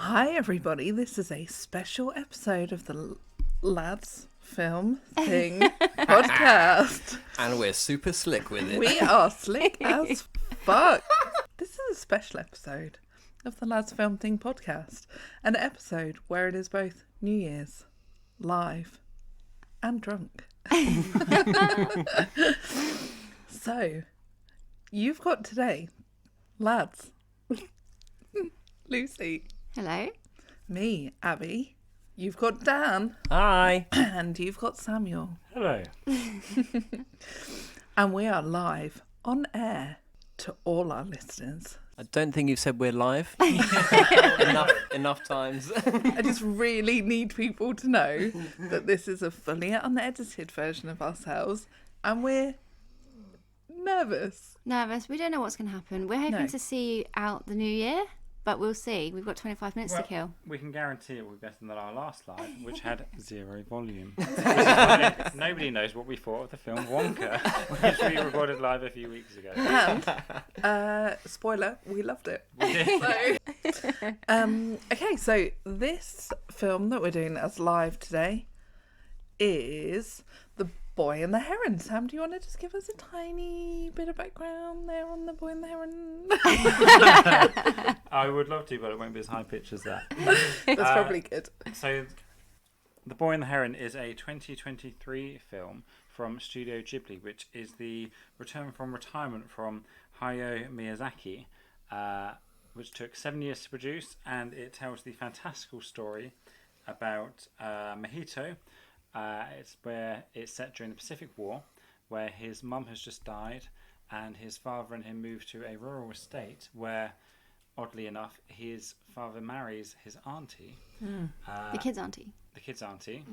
Hi everybody, this is a special episode of the Lads Film Thing podcast. And we're super slick with it. We are slick as fuck. This is a special episode of the Lads Film Thing podcast. An episode where it is both New Year's, live, and drunk. So, you've got today, lads, Lucy. Hello. Me, Abby. You've got Dan. Hi. And you've got Samuel. Hello. And we are live on air to all our listeners. I don't think you've said we're live enough times. I just really need people to know that this is a fully unedited version of ourselves, and we're nervous. We don't know what's going to happen. We're hoping to see you out the new year, but we'll see. We've got 25 minutes to kill. We can guarantee it will be better than our last live, which had zero volume. Nobody knows what we thought of the film Wonka, which we recorded live a few weeks ago. And, spoiler, we loved it. We did. Okay, so this film that we're doing as live today is The Boy and the Heron. Sam, do you want to just give us a tiny bit of background there on The Boy and the Heron? I would love to, but it won't be as high pitched as that. That's probably good. So, The Boy and the Heron is a 2023 film from Studio Ghibli, which is the return from retirement from Hayao Miyazaki, which took 7 years to produce, and it tells the fantastical story about Mahito. It's where it's set during the Pacific War, where his mum has just died, and his father and him moved to a rural estate where, oddly enough, his father marries his auntie. The kid's auntie. The kid's auntie,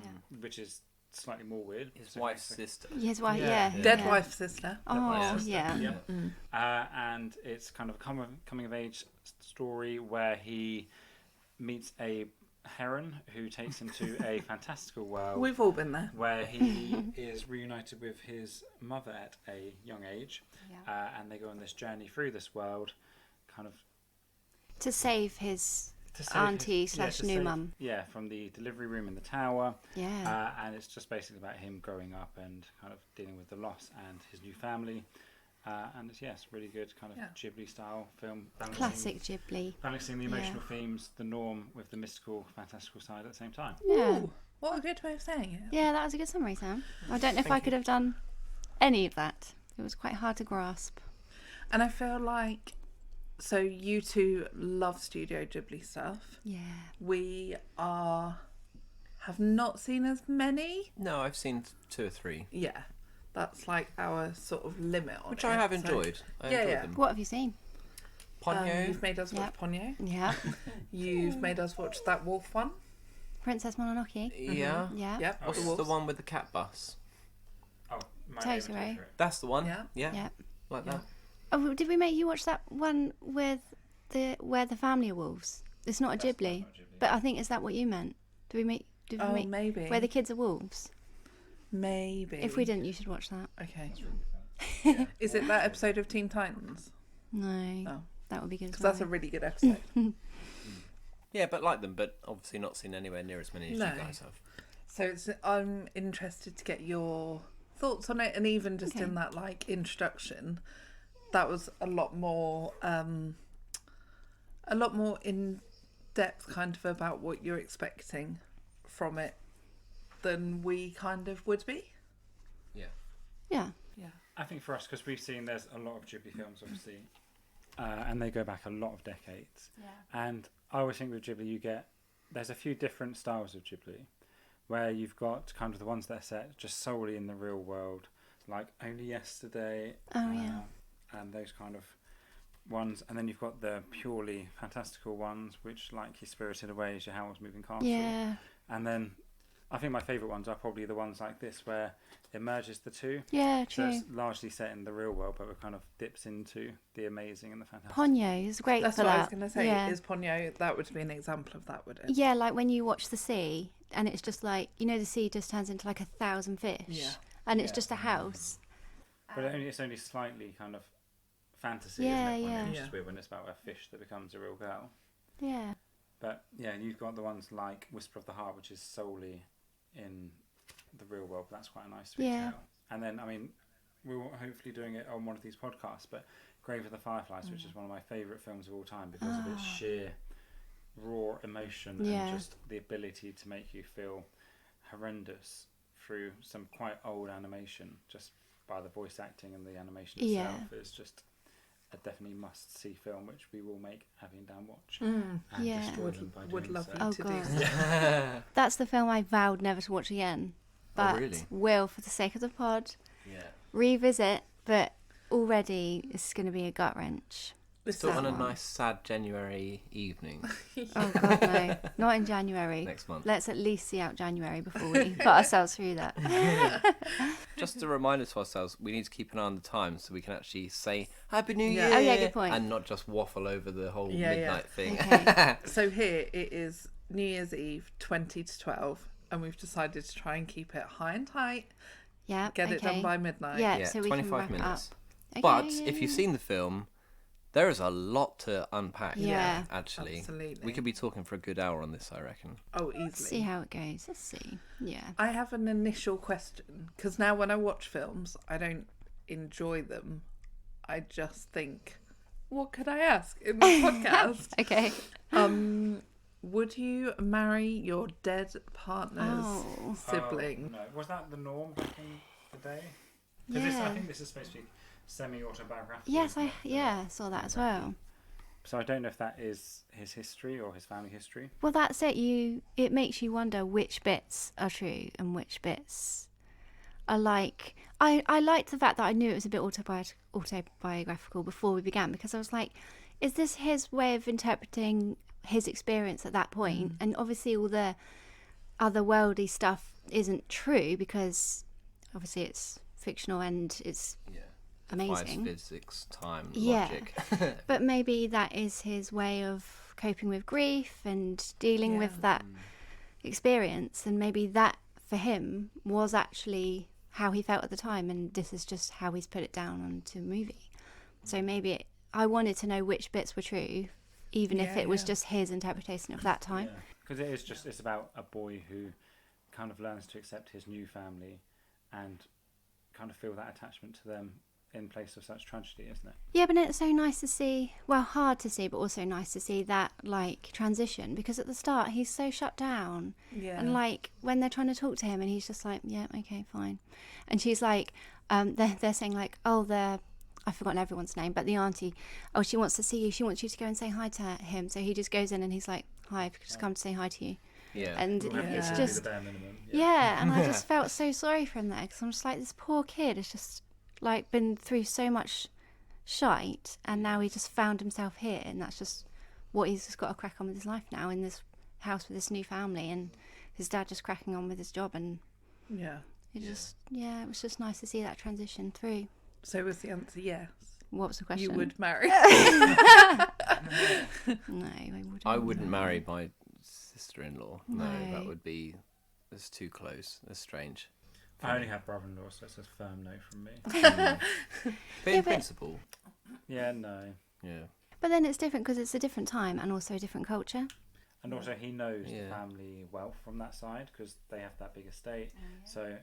which is slightly more weird. His wife's sister. His wife, Yeah. Dead wife's sister. Oh, yeah. And it's kind of a coming of age story where he meets a heron who takes him to a fantastical world. We've all been there. Where he is reunited with his mother at a young age, and they go on this journey through this world, kind of To save his auntie / new mum. Yeah, from the delivery room in the tower. Yeah. And it's just basically about him growing up and kind of dealing with the loss and his new family. And it's really good kind of Ghibli style film. Classic Ghibli. Balancing the emotional themes, the norm with the mystical, fantastical side at the same time. Yeah. Ooh, what a good way of saying it. Yeah, that was a good summary, Sam. I don't know if I could have done any of that. It was quite hard to grasp. And I feel like, so you two love Studio Ghibli stuff. Yeah. We have not seen as many. No, I've seen 2 or 3. Yeah, that's like our sort of limit on Which it. I have So- enjoyed. I Yeah, enjoyed yeah. them. What have you seen? Ponyo. You've made us watch Ponyo. Yeah. You've made us watch that wolf one. Princess Mononoke. Yeah. Yeah. Yep. What's the wolves. the one with the cat bus? Oh, my Totoro. favourite. That's the one. Yeah. Yeah. Yeah. Like Yeah. that. Oh, did we make you watch that one with where the family are wolves? It's not a That's Ghibli, not Ghibli. but I think is that what you meant? Did we make? Oh, maybe. Where the kids are wolves? Maybe. If we didn't, you should watch that. Okay. That's really fun. Yeah. Is it that episode of Teen Titans? No, Oh. that would be good. Because As well. that's a really good episode. Yeah, but like them, but obviously not seen anywhere near as many as No. you guys have. So I'm interested to get your thoughts on it, and even just Okay. in that like introduction, that was a lot more in depth, kind of about what you're expecting from it than we kind of would be. Yeah. Yeah. Yeah. I think for us, because we've seen there's a lot of Ghibli films, obviously, and they go back a lot of decades. Yeah. And I always think with Ghibli, there's a few different styles of Ghibli, where you've got kind of the ones that are set just solely in the real world, like Only Yesterday, Oh, yeah. and those kind of ones, and then you've got the purely fantastical ones, which like your Spirited Away, your Howl's Moving Castle, Yeah. and then I think my favourite ones are probably the ones like this, where it merges the two. Yeah. So True. it's largely set in the real world, but it kind of dips into the amazing and the fantastic. Ponyo is great That's for what that. I was going to say. Yeah. Is Ponyo, that would be an example of that, would it? Yeah, like when you watch the sea, and it's just like the sea just turns into like 1,000 fish, Yeah. and it's Yeah. just a house. But it's only slightly kind of fantasy, Yeah, isn't it? yeah. It's Yeah. just weird when it's about a fish that becomes a real girl. Yeah. But yeah, you've got the ones like Whisper of the Heart, which is solely in the real world. That's quite a nice sweet tale. And then, I mean, we're hopefully doing it on one of these podcasts, but Grave of the Fireflies, which is one of my favourite films of all time because of its sheer raw emotion and just the ability to make you feel horrendous through some quite old animation, just by the voice acting and the animation itself is just a definitely must-see film, which we will make Abby and Dan watch. And destroy them by Would doing love so. you to do so. That's the film I vowed never to watch again. But will, for the sake of the pod, revisit. But already it's going to be a gut wrench. Still on a nice sad January evening. Oh God, no! Not in January. Next month. Let's at least see out January before we put ourselves through that. Just a reminder to ourselves, we need to keep an eye on the time so we can actually say Happy New Year. Oh yeah, good point. And not just waffle over the whole midnight thing. Okay. So here it is New Year's Eve, 20 to 12, and we've decided to try and keep it high and tight. Yeah. Get it done by midnight. Yeah, so we 25 can wrap minutes. It up. But Okay, if you've seen the film, there is a lot to unpack. Yeah. Actually. Absolutely. We could be talking for a good hour on this, I reckon. Oh, easily. Let's see how it goes. Let's see. Yeah. I have an initial question, because now when I watch films, I don't enjoy them. I just think, what could I ask in this podcast? Okay. Would you marry your dead partner's sibling? No. Was that the norm back in the day? Because I think this is supposed to be semi-autobiographical. Yes, I saw that as well. So I don't know if that is his history or his family history. Well, that's it. It makes you wonder which bits are true and which bits are like. I liked the fact that I knew it was a bit autobiographical before we began, because I was like, is this his way of interpreting his experience at that point? And obviously all the otherworldly stuff isn't true because obviously it's fictional and it's amazing. Physics, time, logic. But maybe that is his way of coping with grief and dealing with that experience, and maybe that for him was actually how he felt at the time, and this is just how he's put it down onto a movie. So maybe I wanted to know which bits were true, even if it was just his interpretation of that time. Because it's about a boy who kind of learns to accept his new family and kind of feel that attachment to them in place of such tragedy, isn't it? Yeah, but it's so nice to see, well, hard to see, but also nice to see that like transition, because at the start he's so shut down, and like when they're trying to talk to him and he's just like, yeah, okay, fine, and she's like, they're saying like, I've forgotten everyone's name, but the auntie, she wants to see you, she wants you to go and say hi to him, so he just goes in and he's like, hi, I've just come to say hi to you. And it's just the bare minimum. and I just felt so sorry for him there, because I'm just like, this poor kid has just like been through so much shite, and now he just found himself here, and that's just what he's just got to crack on with his life now, in this house with this new family, and his dad just cracking on with his job, and it was just nice to see that transition through. So was the answer yes? What was the question? You would marry? No, I wouldn't. I wouldn't marry my sister-in-law. No, that would be. It's too close. It's strange. I only have brother-in-law, so it's a firm no from me. But in principle. Yeah, no. Yeah. But then it's different because it's a different time and also a different culture. And also he knows the family wealth from that side because they have that big estate. So,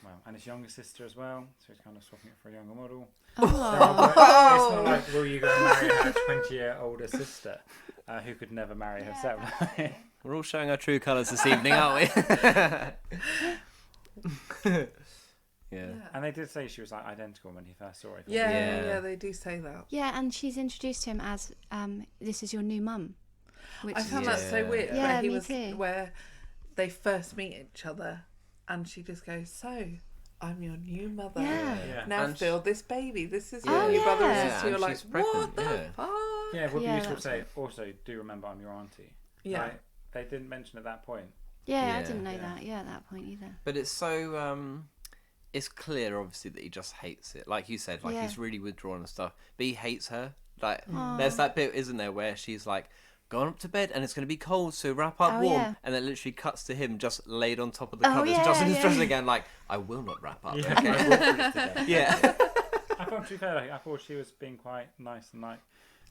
well, and his younger sister as well. So he's kind of swapping it for a younger model. It's not like, will you go and marry her 20-year older sister who could never marry herself? We're all showing our true colours this evening, aren't we? And they did say she was like identical when he first saw her. Yeah, they do say that. Yeah, and she's introduced him as this is your new mum. I found that so weird. Yeah, where me too. Where they first meet each other, and she just goes, "So, I'm your new mother. Yeah. Now and feel this baby. This is Oh, your new brother and yeah. sister." You're And like, she's pregnant, what the fuck? Yeah, it would be Yeah, useful to that's say, also, do remember I'm your auntie. Yeah. Like, they didn't mention at that point. Yeah, I didn't know that. Yeah, at that point either. But it's so it's clear obviously that he just hates it. Like you said, like he's really withdrawn and stuff. But he hates her. Like there's that bit, isn't there, where she's like, going up to bed and it's going to be cold, so wrap up warm. Yeah. And then literally cuts to him just laid on top of the covers, just in his dressing again, like, I will not wrap up. Yeah, Okay. I Yeah. thought, to be fair, I thought she was being quite nice and like,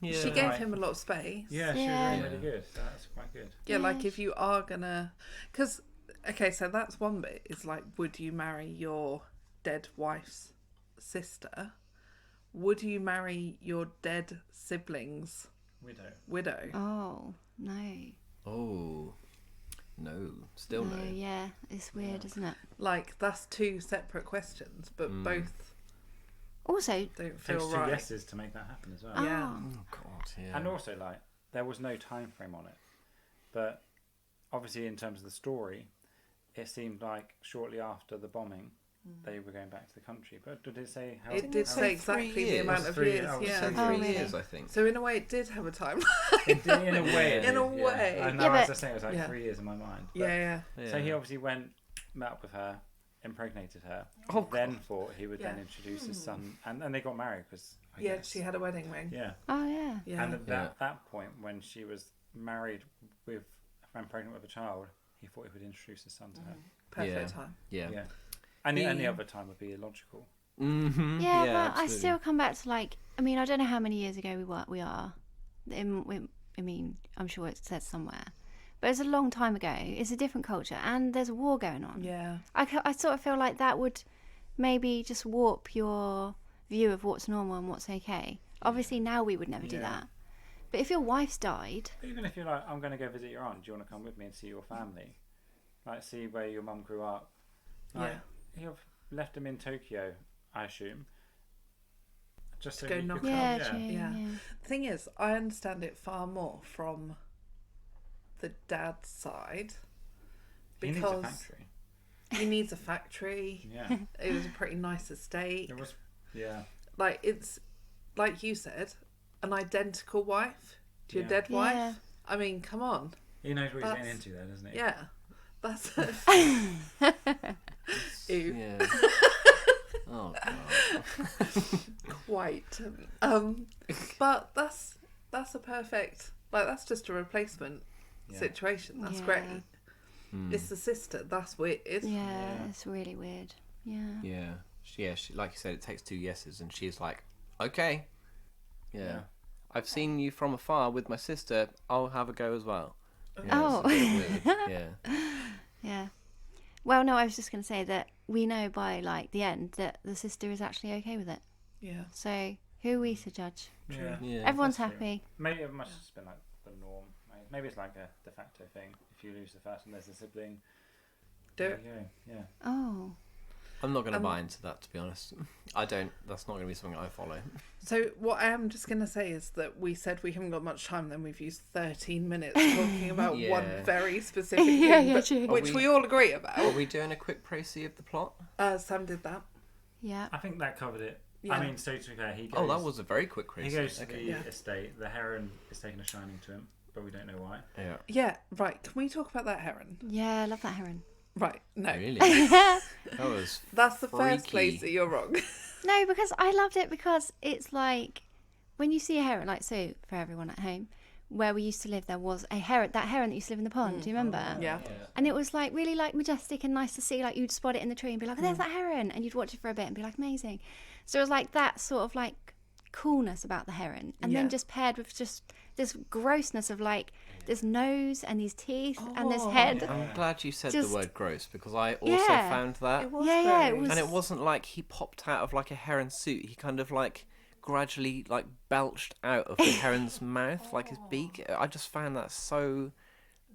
Yeah. She gave Right. him a lot of space. Yeah, she Yeah. was really good. So that's quite good. Yeah, Yeah. like if you are gonna, because okay, so that's one bit. Is like, would you marry your dead wife's sister? Would you marry your dead sibling's widow? Oh, no. Oh, no, still No, no. yeah. It's weird, isn't it? Like that's two separate questions, but both Also, don't Takes feel two right. yeses to make that happen as well. Yeah. oh, Oh God, yeah. And also, like, there was no time frame on it, but obviously, in terms of the story, it seemed like shortly after the bombing, they were going back to the country. But did it say how? It did how- say say 3 exactly the years. amount of 3 years. oh, Yeah. so So 3 Oh, really? years, I think. So in a way, it did have a timeline. It did, in a way. it In a did, way. Yeah. I know, Yeah, as I but- was saying, it was like Yeah. 3 years in my mind. But- Yeah. Yeah. So he obviously went, met up with her, impregnated her, Oh, then thought he would then Yeah. introduce his son, and they got married because. Yeah, she had a wedding ring. Yeah. oh, yeah. Yeah. And at Yeah. that point, when she was married with and pregnant with a child, he thought he would introduce his son to her. Perfect Yeah. time. Yeah. Yeah. And any The- other time would be illogical. Mm-hmm. Yeah, but I absolutely. still come back to like. I mean, I don't know how many years ago we are. I mean, I'm sure it says somewhere, but it's a long time ago. It's a different culture, and there's a war going on. Yeah. I sort of feel like that would maybe just warp your view of what's normal and what's okay. Obviously, now we would never do Yeah. that. But if your wife's died, But even if you're like, I'm going to go visit your aunt, do you want to come with me and see your family? Like, see where your mum grew up. Like, you've left them in Tokyo, I assume. Just so go you could knock come, yeah, yeah. true, Yeah. yeah. The thing is, I understand it far more from the dad's side He needs a because factory. he needs a factory. Yeah. It was a pretty nice estate. It was, yeah. Like it's like you said, an identical wife to your Yeah. dead wife. Yeah. I mean, come on. He knows what he's getting That's- into there, doesn't he? Yeah. That's Ew. Yeah. Oh God. quite. But that's a perfect, like that's just a replacement Yeah. situation. That's Yeah. great. It's the sister. That's weird. Yeah, it's really weird. Yeah. Yeah. She, like you said, it takes 2 yeses, and she's like, okay. Yeah. Yeah. I've seen you from afar with my sister. I'll have a go as well. Yeah, Oh. it's a bit weird. Yeah. Yeah. Well, no, I was just going to say that we know by like the end that the sister is actually okay with it. Yeah. So who are we to judge? Yeah. Yeah. Everyone's that's true. happy. Maybe it must have just been like the norm. Maybe it's like a de facto thing. If you lose the first and there's a sibling, Do there it. you go. Yeah. Oh. I'm not going to buy into that, to be honest. I don't. That's not going to be something I follow. So what I am just going to say is that we said we haven't got much time, then we've used 13 minutes talking about Yeah. one very specific thing, Yeah, but- true. which Are we we- all agree Are about. we doing a quick précis of the plot? Sam did that. Yeah. I think that covered it. Yeah. I mean, so to be fair, he goes. Oh, that was a very quick précis. He goes to Okay. the Yeah. estate. The heron is taking a shining to him, but we don't know why. Yeah. Yeah, right. Can we talk about that heron? Yeah, I love that heron. Right, no. Really? That was. That's the first Freaky. place that you're wrong. No, because I loved it because it's like when you see a heron, like so for everyone at home, where we used to live, there was a heron, that heron that used to live in the pond. Do you remember? Yeah. And it was like really like majestic and nice to see. Like you'd spot it in the tree and be like, oh, "There's that heron," and you'd watch it for a bit and be like, "Amazing." So it was like that sort of like coolness about the heron, and Yeah. then just paired with just this grossness of like this nose and these teeth and this Oh, head. yeah. I'm glad you said Just- the word gross because I also Yeah. found that. It was Yeah, yeah, it very- was- And it wasn't like he popped out of like a heron suit. He kind of like gradually like belched out of the heron's mouth, like his beak. I just found that so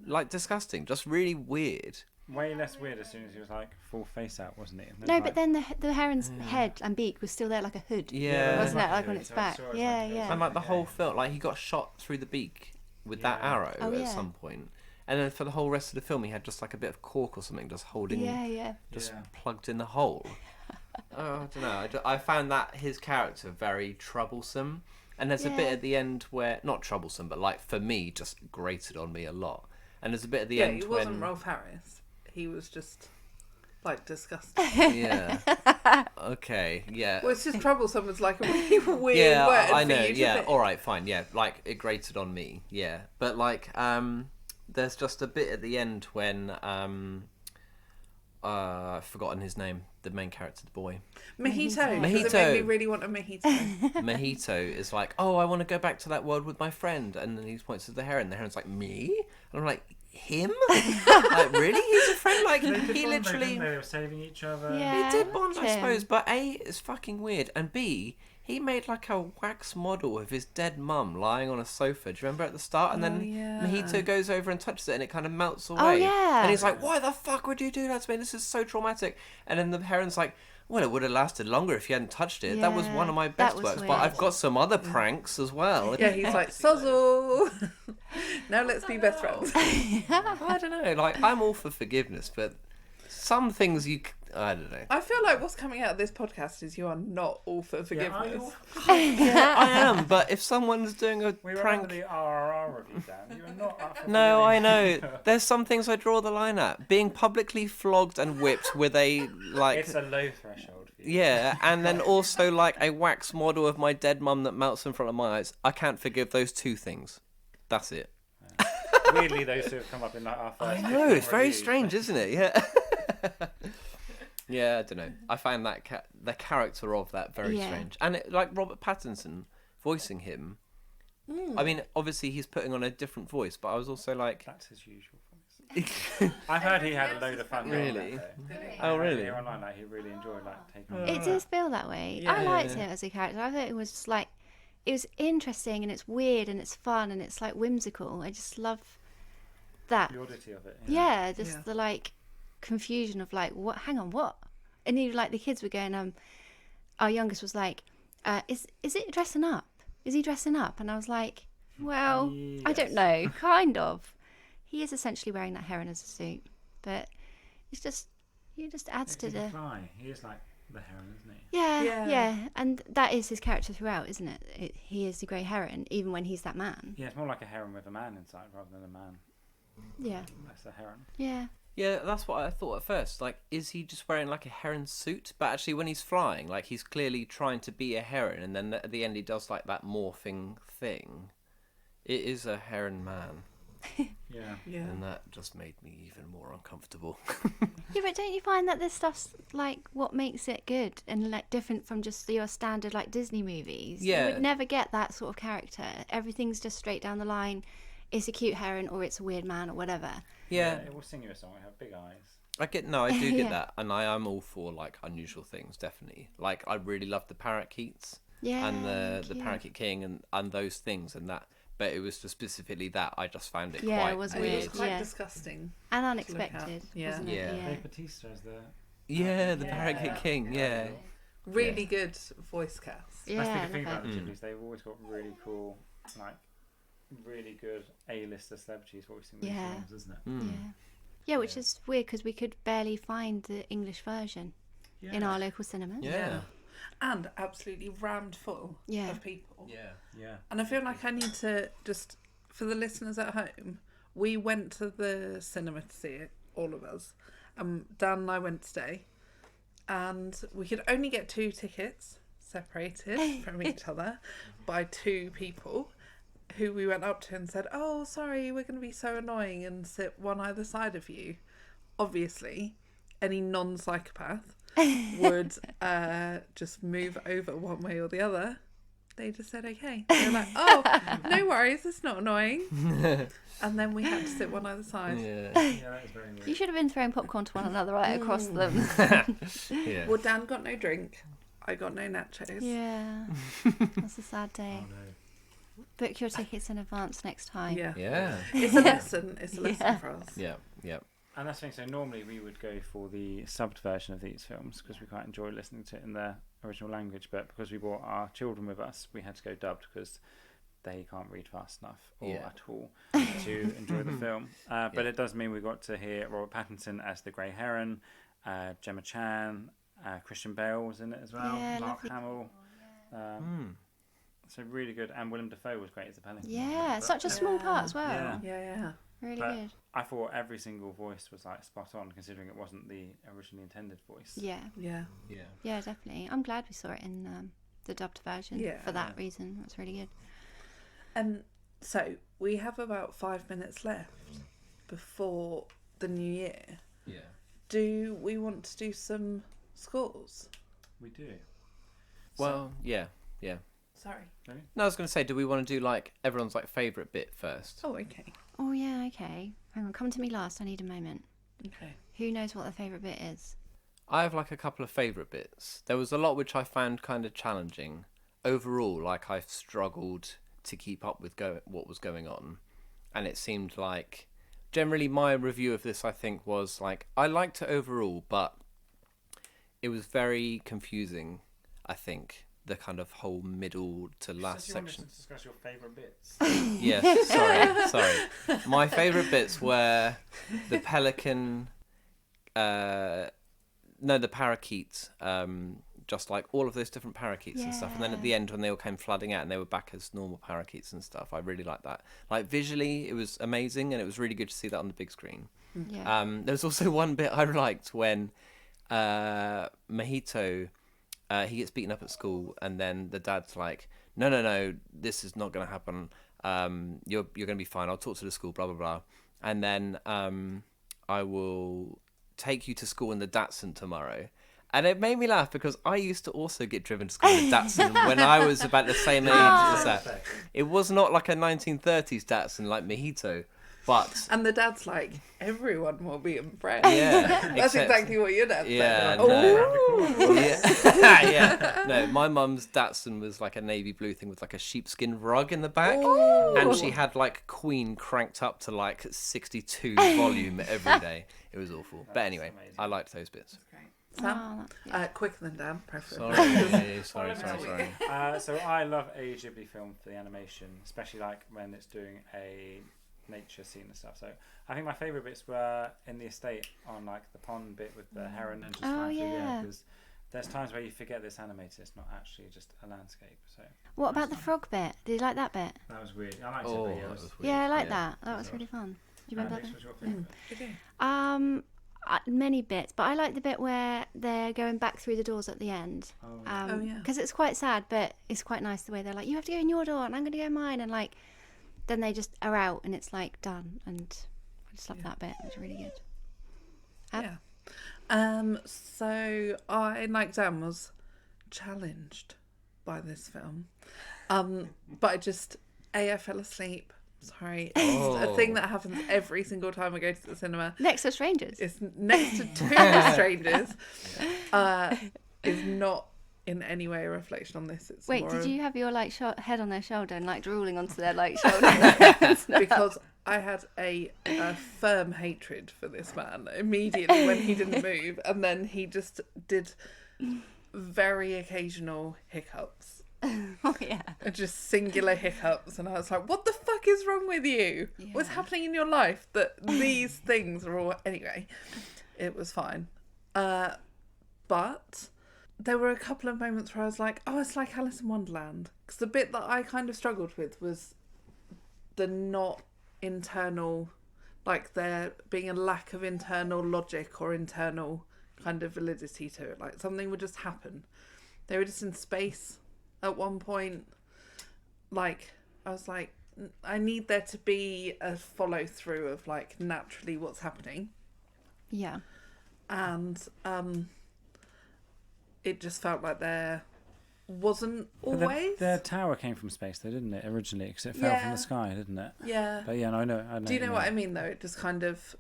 like disgusting, just really weird. Way less weird as soon as he was like full face out, wasn't it? And No, like, but then the heron's head and beak was still there like a hood. Yeah. Wasn't it? like a Like on hood, its so I back. saw it as Yeah, like a- yeah. And like the whole film, like he got shot through the beak with that Yeah. arrow Oh, at yeah. some point. And then for the whole rest of the film, he had just like a bit of cork or something just holding, Yeah, yeah. just Yeah. plugged in the hole. Oh, I don't know. I found that his character very troublesome. And there's a bit Yeah. at the end where, not troublesome, but like for me, just grated on me a lot. And there's a bit at the Yeah, end he wasn't when. Rolf Harris. He was just like disgusting. Yeah. Okay, yeah. Well, it's just troublesome. It's like a really weird Yeah, word. I for know. you to Yeah, pick. all right, fine. Yeah, like it grated on me. Yeah, but like, there's just a bit at the end when I've forgotten his name. The main character, the boy. Mojito. Mojito. It made me really want a mojito. Mojito is like, oh, I want to go back to that world with my friend, and then he points to the heron. The heron's like, me? And I'm like, him? Like, really? He's a friend? Like, he literally. They were saving each other. Yeah. He did bond, I him. suppose, but A, it's fucking weird, and B, he made like a wax model of his dead mum lying on a sofa. Do you remember at the start? And then yeah. Mojito goes over and touches it, and it kind of melts away. Oh, yeah. And he's like, "Why the fuck would you do that to me? This is so traumatic." And then the heron's like, "Well, it would have lasted longer if you hadn't touched it. That was Yeah, one of my that best was works, weird. but I've got some other pranks as well." Yeah, he's like, Sozzle. Now let's be best friends. I don't know. Like, I'm all for forgiveness, but some things I don't know. I feel like what's coming out of this podcast is you are not all for forgiveness. Yeah, I am, but if someone's doing a We were prank... under the RRR review, Dan. You were not up for No, I forgiving. know. There's some things I draw the line at. Being publicly flogged and whipped with a, like... It's a low threshold for you. Yeah, and then also, like, a wax model of my dead mum that melts in front of my eyes. I can't forgive those two things. That's it. Weirdly, those two have come up in like our first. I know, it's very reviews. strange, isn't it? Yeah. Yeah, I don't know. I find that the character of that very Yeah. strange. And, like, Robert Pattinson voicing him... I mean, obviously he's putting on a different voice, but I was also like... That's his usual voice. I've heard he had a load of fun. doing Really? that, though. Oh, really? Here online, like, he really enjoyed taking. It does feel that way. I Yeah. liked him as a character. I thought it was just like, it was interesting and it's weird and it's fun and it's like whimsical. I just love that. The oddity of it. Yeah, just Yeah. the like confusion of like, what? Hang on, what? And even like the kids were going. Our youngest was like, "Is it dressing up? Is he dressing up?" And I was like, "Well, I don't Yes. know. Kind of. He is essentially wearing that heron as a suit, but it's just he just adds to He the." can fly. He is like the heron, isn't he? Yeah, Yeah. yeah, and that is his character throughout, isn't it? He is the grey heron, even when he's that man. Yeah, it's more like a heron with a man inside rather than a man. Yeah, That's a heron. yeah, Yeah, that's what I thought at first. Like, is he just wearing like a heron suit? But actually, when he's flying, like he's clearly trying to be a heron, and then at the end he does like that morphing thing. It is a heron man, Yeah. Yeah. and that just made me even more uncomfortable. yeah. But don't you find that this stuff's like what makes it good and like different from just your standard like Disney movies? Yeah. You would never get that sort of character. Everything's just straight down the line. It's a cute heron, or it's a weird man, or whatever. Yeah, It will sing you a song. It have big eyes. I do get Yeah. that, and I am all for like unusual things, definitely. Like I really love the parakeets Yeah, and the cute. parakeet king and those things and that. But it was just specifically that I just found it Yeah, quite it was And it was weird, quite yeah. disgusting. And at. unexpected, Yeah. wasn't Yeah. it? Yeah. Dave Bautista as the. Yeah, the parakeet king. Yeah. Really good voice cast. Yeah, That's the I good thing love about the it. Ghiblis. They've always got really cool, like, really good A-lister celebrities voicing these Yeah. films, isn't it? Mm. Yeah. Yeah, which is weird because we could barely find the English version in our local cinemas. Yeah. And absolutely rammed full Yeah. of people. Yeah. Yeah. And I feel like I need to just, for the listeners at home, we went to the cinema to see it, all of us. Dan and I went today, and we could only get 2 tickets separated from each other by 2 people who we went up to and said, "Oh, sorry, we're going to be so annoying and sit one either side of you." Obviously, any non-psychopath would just move over one way or the other. They just said okay. They're like, "Oh, no worries, it's not annoying." And then we had to sit one either side. Yeah. Yeah, that is very weird. You should have been throwing popcorn to one another right across them. Yeah. Well, Dan got no drink. I got no nachos. Yeah. That's a sad day. Oh no. Book your tickets in advance next time. Yeah. Yeah. It's a lesson. It's a lesson Yeah. for us. Yeah. Yeah. And that's the thing. So normally we would go for the subbed version of these films because we quite enjoy listening to it in their original language. But because we brought our children with us, we had to go dubbed because they can't read fast enough or Yeah. at all to enjoy the film. But it does mean we got to hear Robert Pattinson as the Grey Heron, Gemma Chan, Christian Bale was in it as well, Yeah, Mark lovely. Hamill. So really good, and Willem Dafoe was great as the Pelican. Yeah, But such a small part as well. Yeah. Yeah. Really But good. I thought every single voice was like spot on, considering it wasn't the originally intended voice. Yeah, Yeah. Yeah. yeah, definitely. I'm glad we saw it in the dubbed version Yeah. for that reason. That's really good. So we have about 5 minutes left before the new year. Yeah. do we want to do some scores? We do. Well, yeah. Sorry. No, I was going to say, do we want to do like everyone's like favourite bit first? Oh, okay. Oh, yeah, okay. Hang on, come to me last. I need a moment. Okay. Who knows what their favourite bit is? I have like a couple of favourite bits. There was a lot which I found kind of challenging. Overall, like I've struggled to keep up with what was going on. And it seemed like, generally my review of this, I think, was like, I liked it overall, but it was very confusing, I think, the kind of whole middle to last section. To discuss your favourite bits. Yes, sorry. My favourite bits were the pelican, the parakeets, just like all of those different parakeets and stuff. And then at the end when they all came flooding out and they were back as normal parakeets and stuff, I really liked that. Like visually, it was amazing and it was really good to see that on the big screen. Yeah. There was also one bit I liked when Mahito, he gets beaten up at school and then the dad's like, no, this is not going to happen. You're going to be fine. I'll talk to the school, blah, blah, blah. And then I will take you to school in the Datsun tomorrow. And it made me laugh because I used to also get driven to school in a Datsun when I was about the same age as that. It was not like a 1930s Datsun like Mahito, but... And the dad's like, everyone will be impressed. Yeah. That's exactly what your dad said. Yeah, Like, no. "Ooh." Yeah. No, my mum's Datsun was like a navy blue thing with like a sheepskin rug in the back. And she had like Queen cranked up to like 62 volume every day. It was awful. But anyway, amazing. I liked those bits. Sam, quicker than Dan, preferably. Sorry. So I love a Ghibli film for the animation, especially like when it's doing a nature scene and stuff. So I think my favourite bits were in the estate on like the pond bit with the heron and just flying through the air, because there's times where you forget this animated, it's not actually just a landscape. So What about the frog bit? Did you like that bit? that was weird. I liked Oh, it, but that was weird. Yeah, I like Yeah. that. That was really fun. Do you remember Alex, that? what's your favourite? Okay. Many bits, but I like the bit where they're going back through the doors at the end. Oh, yeah. Because it's quite sad, but it's quite nice the way they're like, you have to go in your door and I'm going to go in mine, and like then they just are out and it's like done, and I just love that bit. It was really good. Yeah. So I, like Dan, was challenged by this film. But I fell asleep. Sorry. It's a thing that happens every single time I go to the cinema. Next to strangers. It's next to two strangers. Is not in any way a reflection on this. It's Wait, more did of- you have your like head on their shoulder and like drooling onto their like shoulder? because I had a firm hatred for this man immediately when he didn't move, and then he just did very occasional hiccups. Oh yeah. Just singular hiccups, and I was like, what the fuck is wrong with you? What's happening in your life that these things are all... Anyway, it was fine. But there were a couple of moments where I was like, oh, it's like Alice in Wonderland. Because the bit that I kind of struggled with was the not internal, like there being a lack of internal logic or internal kind of validity to it. Like something would just happen. They were just in space at one point. Like, I was like, I need there to be a follow through of like naturally what's happening. Yeah. And it just felt like there wasn't always. The tower came from space though, didn't it, originally? Because it fell from the sky, didn't it? Yeah. But yeah, no, I know. Do you know what I mean though? It just kind of,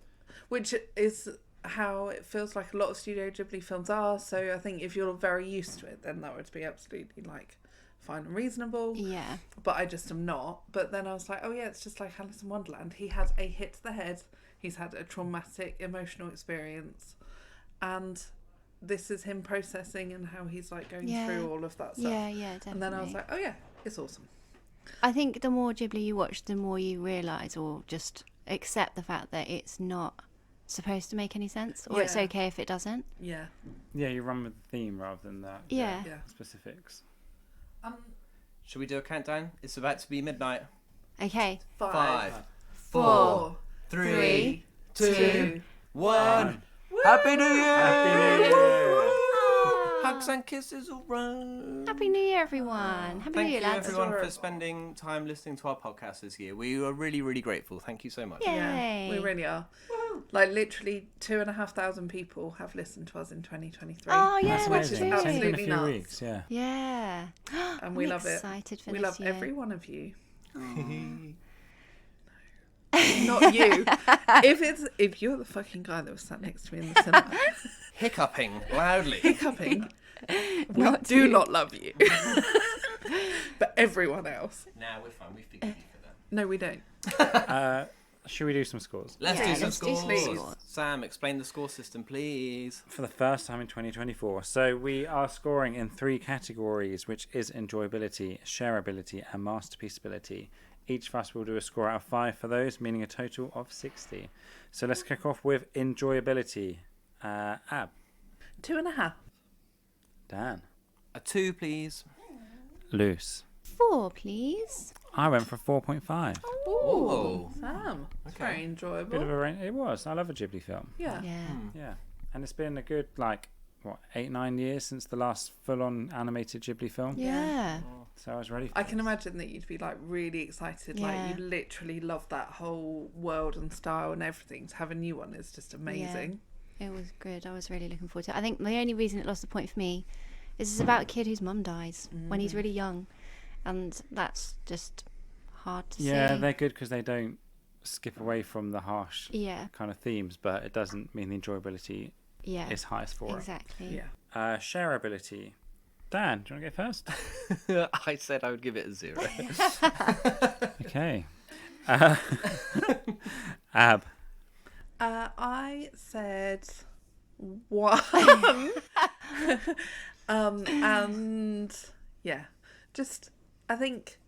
which is how it feels like a lot of Studio Ghibli films are. So I think if you're very used to it, then that would be absolutely like fine and reasonable. Yeah. But I just am not. But then I was like, oh yeah, it's just like Alice in Wonderland. He had a hit to the head. He's had a traumatic emotional experience, and this is him processing and how he's like going through all of that stuff. Yeah, definitely. And then I was like, oh yeah, it's awesome. I think the more Ghibli you watch, the more you realise or just accept the fact that it's not supposed to make any sense, or it's okay if it doesn't. Yeah. Yeah, you run with the theme rather than that. Yeah. Specifics. Should we do a countdown? It's about to be midnight. Okay. 5, 4, 3, 2, 1. Happy New Year! Happy New Year! Hugs and kisses all round. Happy New Year, everyone. Happy Thank New Year, you lads. everyone for spending time listening to our podcast this year. We are really, really grateful. Thank you so much. Yay. Yeah, we really are. Like literally 2,500 people have listened to us in 2023. Oh yeah, That's that's amazing. true. It's only been a Absolutely few nuts. weeks, yeah. Yeah. And we I'm love it. excited for We this love year. every one of you. Not you. If you're the fucking guy that was sat next to me in the cinema Hiccuping loudly. hiccuping, we do not love you. But everyone else. Nah, we're fine. We forgive you for that. No, we don't. Should we do some scores? Let's Yeah, do some let's do some scores. scores. Sam, explain the score system, please. For the first time in 2024. So we are scoring in 3 categories, which is enjoyability, shareability, and masterpieceability. Each of us will do a score out of 5 for those, meaning a total of 60. So let's kick off with enjoyability. Ab, 2.5. Dan, A 2, please. Luce. 4, please. I went for 4.5. Oh. Sam. It's Okay. very Bit of enjoyable. a range. It was. I love a Ghibli film. Yeah. Yeah. Yeah, and it's been a good 8-9 years since the last full-on animated Ghibli film. Yeah. So I was ready. For I can this. imagine that you'd be like really excited. Yeah. Like you literally love that whole world and style and everything. To have a new one is just amazing. It was good. I was really looking forward to it. I think the only reason it lost the point for me is it's about a kid whose mum dies when he's really young. And that's just hard to Yeah, see. they're good because they don't skip away from the harsh Yeah. kind of themes, but it doesn't mean the enjoyability Yeah. is highest for Exactly. Yeah. it. Shareability. Dan, do you want to go first? I said I would give it a 0. Okay. Ab. I said 1. And yeah, just I think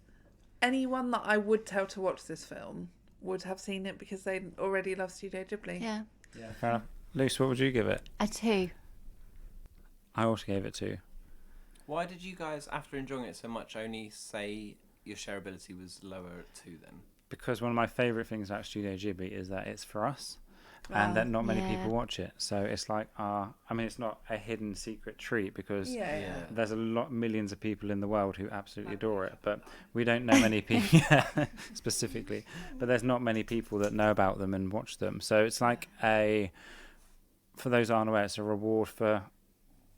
anyone that I would tell to watch this film would have seen it because they already love Studio Ghibli. Yeah. Yeah, fair enough. Luce, what would you give it? A 2. I also gave it 2. Why did you guys, after enjoying it so much, only say your shareability was lower at 2 then? Because one of my favourite things about Studio Ghibli is that it's for us. And that not many Yeah. people watch it, so it's like it's not a hidden secret treat because Yeah. there's millions of people in the world who absolutely adore it, but we don't know many people specifically. But there's not many people that know about them and watch them, so it's like for those who aren't aware, it's a reward for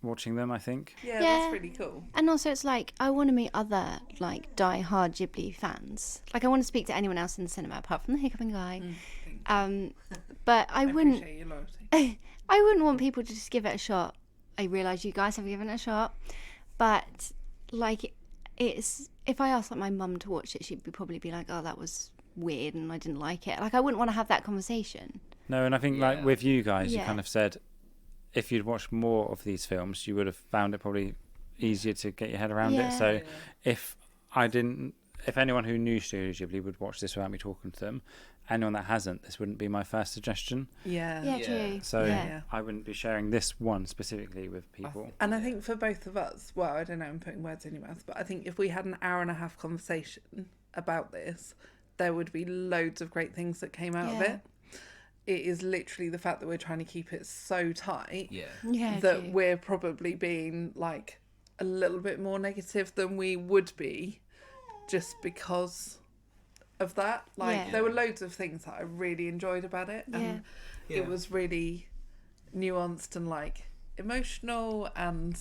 watching them. I think. Yeah, Yeah. that's really cool. And also it's like, I want to meet other, like, die-hard Ghibli fans. Like, I want to speak to anyone else in the cinema, apart from the hiccuping guy. But I wouldn't... Appreciate your loyalty. I wouldn't want people to just give it a shot. I realise you guys have given it a shot. But, like, it's... If I asked, like, my mum to watch it, she'd probably be like, oh, that was weird and I didn't like it. Like, I wouldn't want to have that conversation. No, and I think like with you guys, you Yeah. kind of said if you'd watched more of these films, you would have found it probably easier to get your head around Yeah. it. So if anyone who knew Studio Ghibli would watch this without me talking to them, anyone that hasn't, this wouldn't be my first suggestion. Yeah. Yeah, Yeah. true. So yeah. I wouldn't be sharing this one specifically with people. And I think for both of us, well, I don't know, I'm putting words in your mouth, but I think if we had an hour and a half conversation about this, there would be loads of great things that came out of Yeah. it. It is literally the fact that we're trying to keep it so tight Yeah. Yeah, that true. we're probably being like a little bit more negative than we would be just because of that. Like Yeah. there were loads of things that I really enjoyed about it, and it was really nuanced and like emotional. And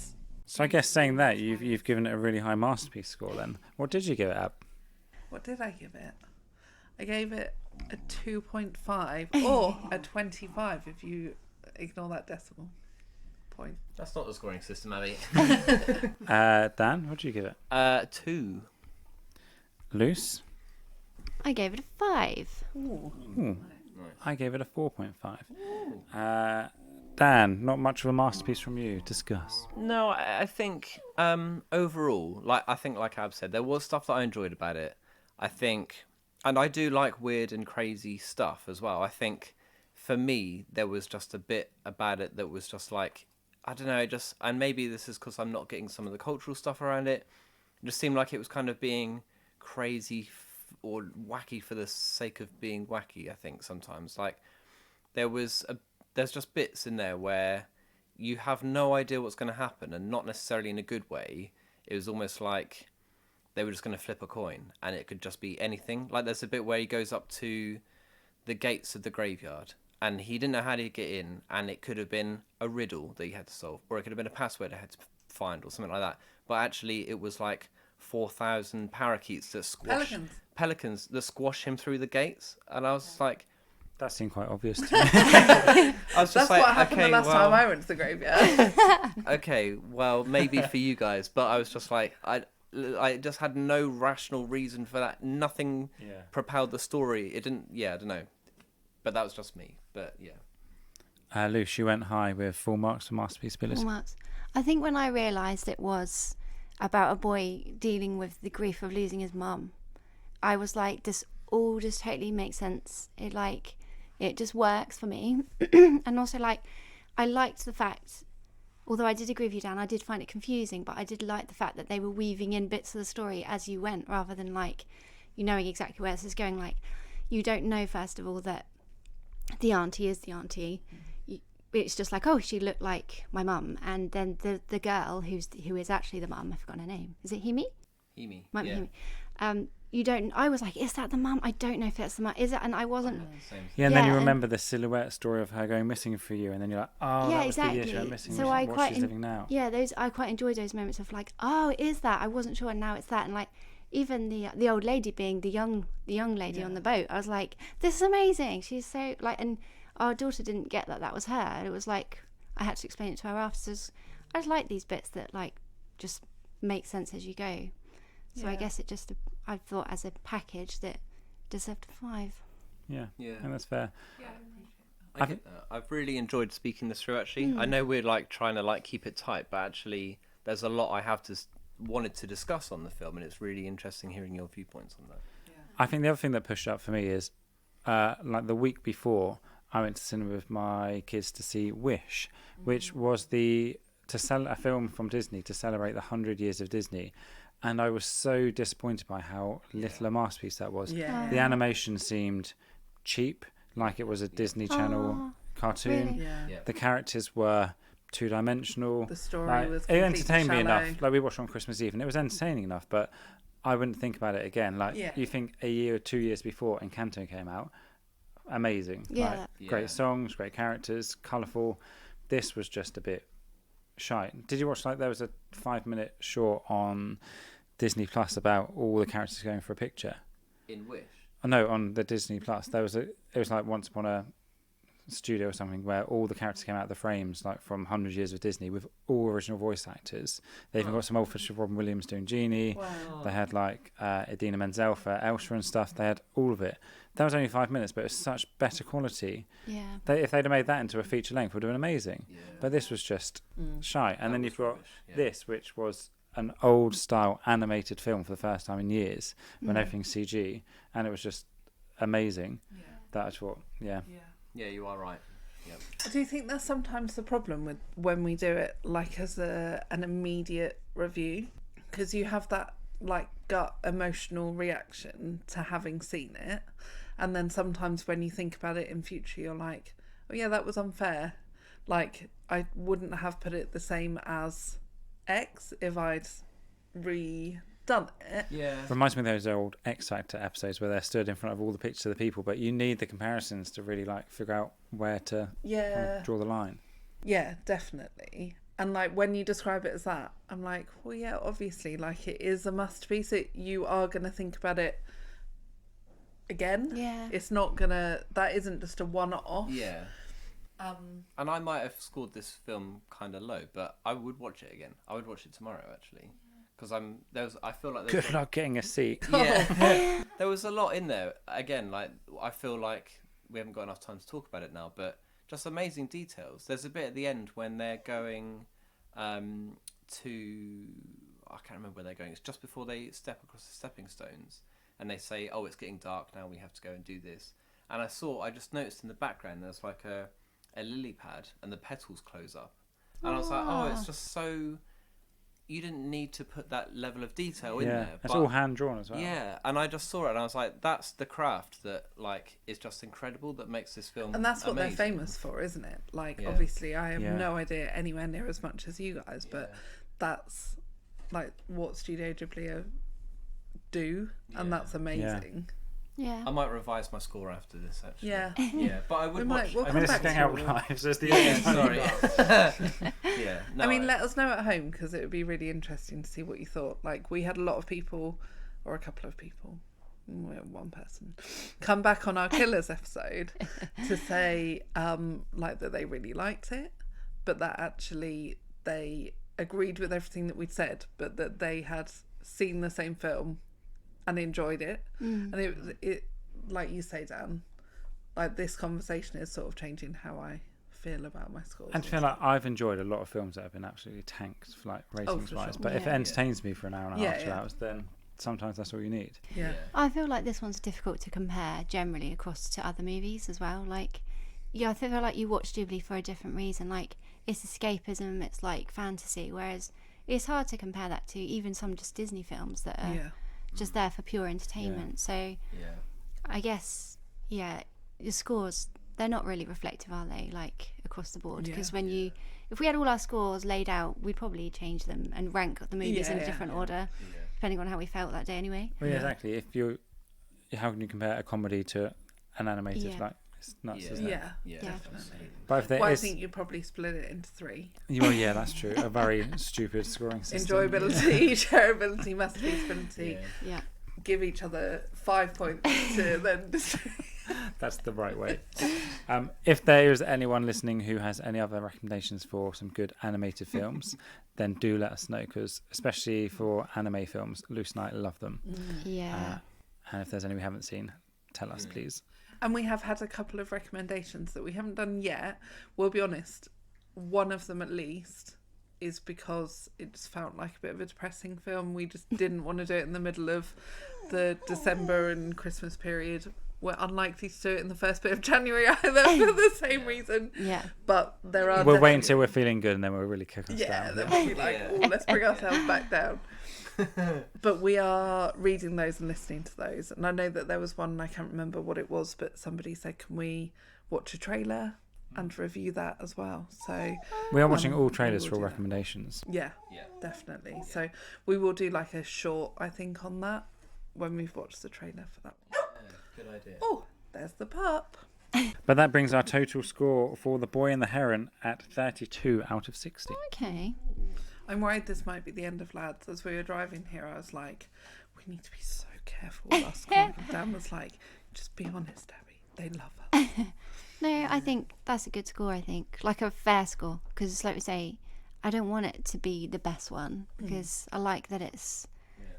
So I guess saying that you've given it a really high masterpiece score. Then what did you give it up? what did I give it? I gave it a 2.5 or a 25 if you ignore that decimal point. That's not the scoring system, Abby. Dan, what did you give it? 2. Luce? I gave it a 5. Ooh. I gave it a 4.5. Dan, not much of a masterpiece from you. Discuss. No, I think overall, I think like Ab said, there was stuff that I enjoyed about it. I think, and I do like weird and crazy stuff as well. I think for me, there was just a bit about it that was just like, I don't know, and maybe this is because I'm not getting some of the cultural stuff around it. It just seemed like it was kind of being crazy or wacky for the sake of being wacky. I think sometimes like there's just bits in there where you have no idea what's going to happen, and not necessarily in a good way. It was almost like they were just going to flip a coin and it could just be anything. Like there's a bit where he goes up to the gates of the graveyard and he didn't know how to get in, and it could have been a riddle that he had to solve, or it could have been a password I had to find, or something like that. But actually, it was like 4,000 parakeets that pelicans that squash him through the gates, and I was like, that seemed quite obvious to me. I was just That's what happened okay, the last time I went to the graveyard. okay, well, maybe for you guys, but I was just like, I just had no rational reason for that. Nothing propelled the story. It didn't. Yeah, I don't know. But that was just me. But yeah. Luce, you went high with full marks for Masterpiece Pillars. Full marks. I think when I realised it was about a boy dealing with the grief of losing his mum, I was like, this all just totally makes sense. It just works for me. And also, like, I liked the fact, although I did agree with you, Dan, I did find it confusing, but I did like the fact that they were weaving in bits of the story as you went, rather than, like, you knowing exactly where this is going. Like, you don't know, first of all, that the auntie is the auntie. It's just like, oh, she looked like my mum. And then the girl who is actually the mum, I've forgotten her name. Is it Himi? Himi. Might be Yeah. Himi. You don't. I was like, is that the mum? I don't know if that's the mum. Is it? And I wasn't. Yeah, and then you remember the silhouette story of her going missing for you, and then you're like, oh, yeah, that was exactly. the issue. I'm missing So what she's living now. Yeah, I quite enjoyed those moments of like, oh, it is that? I wasn't sure, and now it's that. And like, even the old lady being the young lady on the boat, I was like, this is amazing. She's so like, and our daughter didn't get that was her. It was like, I had to explain it to her after. So I just like these bits that like just make sense as you go. So I guess I thought as a package that deserved a 5. Yeah, and that's fair. Yeah, I get that. I've really enjoyed speaking this through. Actually, I know we're like trying to like keep it tight, but actually, there's a lot I have wanted to discuss on the film, and it's really interesting hearing your viewpoints on that. Yeah. I think the other thing that pushed up for me is, like the week before, I went to cinema with my kids to see Wish, which was a film from Disney to celebrate the 100 years of Disney. And I was so disappointed by how little a masterpiece that was. Yeah. The animation seemed cheap, like it was a Disney Channel cartoon. Really? Yeah. The characters were two-dimensional. The story was it completely entertained me shallow. enough. Like we watched on Christmas Eve, and it was entertaining enough. But I wouldn't think about it again. Like you think a year or 2 years before Encanto came out, amazing. Yeah. Like, great songs, great characters, colourful. This was just a bit shite. Did you watch there was a 5-minute short on Disney Plus about all the characters going for a picture? In Wish? Oh, no, on the Disney Plus. It was like Once Upon a Studio or something where all the characters came out of the frames, like from 100 Years of Disney, with all original voice actors. They even got some old footage of Robin Williams doing Genie. Wow. They had like Idina Menzel for Elsa and stuff. They had all of it. That was only 5 minutes, but it was such better quality. Yeah. If they'd have made that into a feature length, it would have been amazing. Yeah. But this was just shy. And then you've got rubbish, this, which was an old style animated film for the first time in years, when everything's CG, and it was just amazing. Yeah. That I thought, Yeah, you are right. Yep. Do you think that's sometimes the problem with when we do it like as an immediate review? Because you have that like gut emotional reaction to having seen it, and then sometimes when you think about it in future, you're like, oh yeah, that was unfair. Like I wouldn't have put it the same as X if I'd redone it. Yeah. reminds me of those old X Factor episodes where they're stood in front of all the pictures of the people, but you need the comparisons to really like figure out where to kind of draw the line. Yeah, definitely. And like when you describe it as that, I'm like, well, yeah, obviously, like it is a masterpiece. You are going to think about it again. Yeah. It's not that isn't just a one-off. Yeah. And I might have scored this film kind of low, but I would watch it again. I would watch it tomorrow actually, because I feel like Good luck getting a seat. Yeah, there was a lot in there. Again, like I feel like we haven't got enough time to talk about it now, but just amazing details. There's a bit at the end when they're going to, I can't remember where they're going. It's just before they step across the stepping stones, and they say, "Oh, it's getting dark now. We have to go and do this." And I just noticed in the background there's like a lily pad, and the petals close up, and I was like, "Oh, it's just so." You didn't need to put that level of detail in there. It's all hand drawn as well. Yeah, and I just saw it and I was like, that's the craft that like is just incredible, that makes this film And that's what amazing. they're famous for, isn't it? Like, Yeah. obviously, I have no idea anywhere near as much as you guys, but that's like what Studio Ghibli do, and that's amazing. Yeah. I might revise my score after this, actually. Yeah. Yeah, but I would watch... We'll I come mean, this is back going to out it. live, so it's the Yeah, only sorry. Yeah. No, I mean, let us know at home, because it would be really interesting to see what you thought. Like, we had a lot of people, or a couple of people, one person, come back on our Killers episode to say like that they really liked it, but that actually they agreed with everything that we'd said, but that they had seen the same film and enjoyed it. And it like you say, Dan, like this conversation is sort of changing how I feel about my scores. And I feel like I've enjoyed a lot of films that have been absolutely tanked, like ratings for wise. sure. But if it Yeah. entertains me for an hour and a half, 2 Yeah. hours, then sometimes that's all you need. Yeah. I feel like this one's difficult to compare generally across to other movies as well. Like, yeah, I feel like you watch Ghibli for a different reason. Like, it's escapism, it's like fantasy, whereas it's hard to compare that to even some just Disney films that are just there for pure entertainment. So Yeah. I guess, yeah, the scores, they're not really reflective, are they? Like, across the board? Because if we had all our scores laid out, we'd probably change them and rank the movies in a different order, depending on how we felt that day anyway. Well, yeah, exactly. How can you compare a comedy to an animated? Yeah. Like, it's nuts, isn't it? Yeah. Definitely. But if there Well, I is, think you'd probably split it into 3. well, yeah, that's true. A very stupid scoring system. Enjoyability, shareability, masterpieceability. Yeah. Give each other 5 points to then That's the right way. If there is anyone listening who has any other recommendations for some good animated films, then do let us know, because especially for anime films, Luce and I love them. Yeah. And if there's any we haven't seen, tell us, please. And we have had a couple of recommendations that we haven't done yet. We'll be honest, one of them at least is because it just felt like a bit of a depressing film. We just didn't want to do it in the middle of the December and Christmas period. We're unlikely to do it in the first bit of January either for the same reason. Yeah. But there are We'll wait definitely- until we're feeling good and then we'll really kick us Yeah, down. then we'll be like, oh, let's bring ourselves back down. But we are reading those and listening to those. And I know that there was one, I can't remember what it was, but somebody said, can we watch a trailer and review that as well? So We are watching all we trailers will for do that. recommendations. yeah, definitely. So we will do like a short, I think, on that when we've watched the trailer for that one. Good idea. Oh, there's the pup. But that brings our total score for The Boy and the Heron at 32 out of 60. Okay. I'm worried this might be the end of Lads. As we were driving here, I was like, we need to be so careful with our scoring. And Dan was like, just be honest, Abby. They love us. No, I think that's a good score, I think. Like a fair score. Because it's like we say, I don't want it to be the best one. Because I like that it's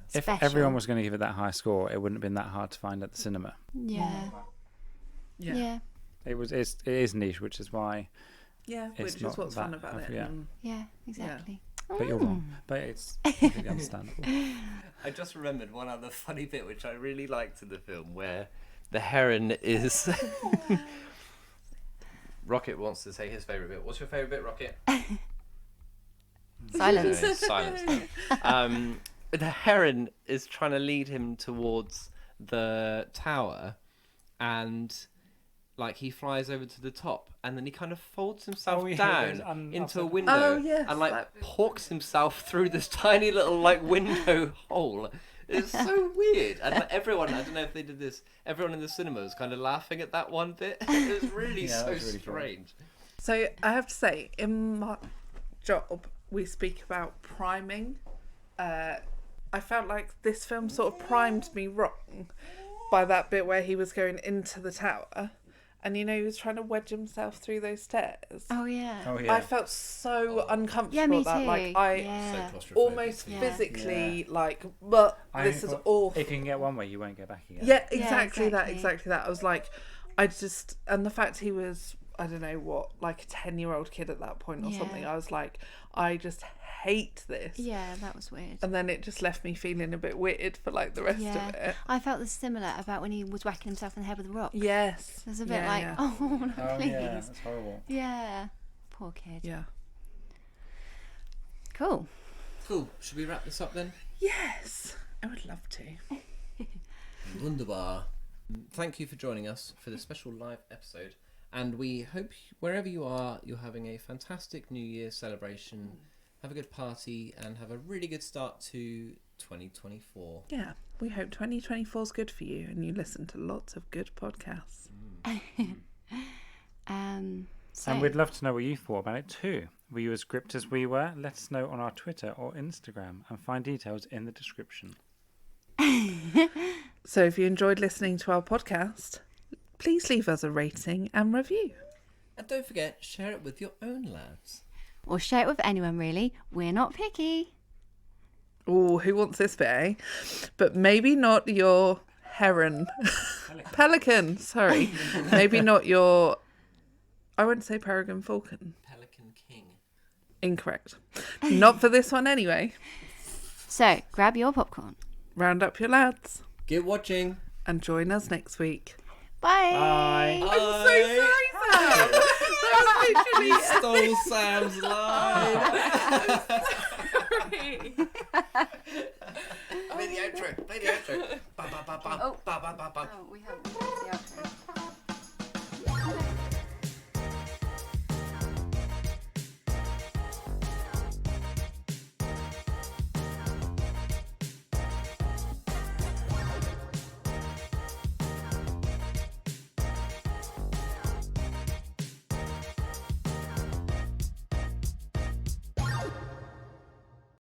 special. If everyone was going to give it that high score, it wouldn't have been that hard to find at the cinema. Yeah. Yeah. It is niche, which is why. Yeah, It's which not is what's fun that about heavy, it. yeah. And Yeah, exactly. But you're wrong. But it's completely understandable. I just remembered one other funny bit which I really liked in the film, where the heron is... Rocket wants to say his favourite bit. What's your favourite bit, Rocket? Silence. No, silence. The heron is trying to lead him towards the tower, and like he flies over to the top, and then he kind of folds himself down into a window, Oh, yes, and like that- porks himself through this tiny little like window hole. It's so weird, and like, everyone, I don't know if they did this, everyone in the cinema was kind of laughing at that one bit. It was really Yeah, that so was really funny. strange. So I have to say, in my job, we speak about priming. I felt like this film sort of primed me wrong by that bit where he was going into the tower, and he was trying to wedge himself through those stairs. Oh, yeah. Oh, I yeah. felt so uncomfortable Yeah, me at that. too. Like I Yeah. So claustrophobic. almost Yeah. physically but I this is thought, awful. If you can get one way, you won't go back again. Yeah, exactly that, exactly. exactly that. I was like, and the fact he was, I don't know what, like a 10-year-old kid at that point or Yeah. something, I was like, I just hate this. Yeah, that was weird. And then it just left me feeling a bit weird for like the rest of Yeah. it. I felt this similar about when he was whacking himself in the head with a rock. Yes. There's a bit Yeah, like, yeah. oh, no, Oh, please. yeah, that's horrible. Yeah. Poor kid. Yeah. Cool. Cool. Should we wrap this up then? Yes. I would love to. Wunderbar. Thank you for joining us for this special live episode, and we hope wherever you are, you're having a fantastic New Year celebration. Have a good party and have a really good start to 2024. Yeah, we hope 2024 is good for you and you listen to lots of good podcasts. So, And we'd love to know what you thought about it too. Were you as gripped as we were? Let us know on our Twitter or Instagram and find details in the description. So if you enjoyed listening to our podcast, please leave us a rating and review. And don't forget, share it with your own lads. or share it with anyone, really. We're not picky. Oh, who wants this bit, eh? But maybe not your heron. Pelican, sorry. Maybe not your... I wouldn't say peregrine falcon. Pelican King. Incorrect. Not for this one anyway. So, grab your popcorn. Round up your lads. Get watching. And join us next week. Bye. I'm so sorry, Sam. That was literally... You stole Sam's line. Sorry. Play the outro. Play the outro. Ba, ba, ba, ba, Oh. ba, ba, ba, ba. Oh, we have the outro.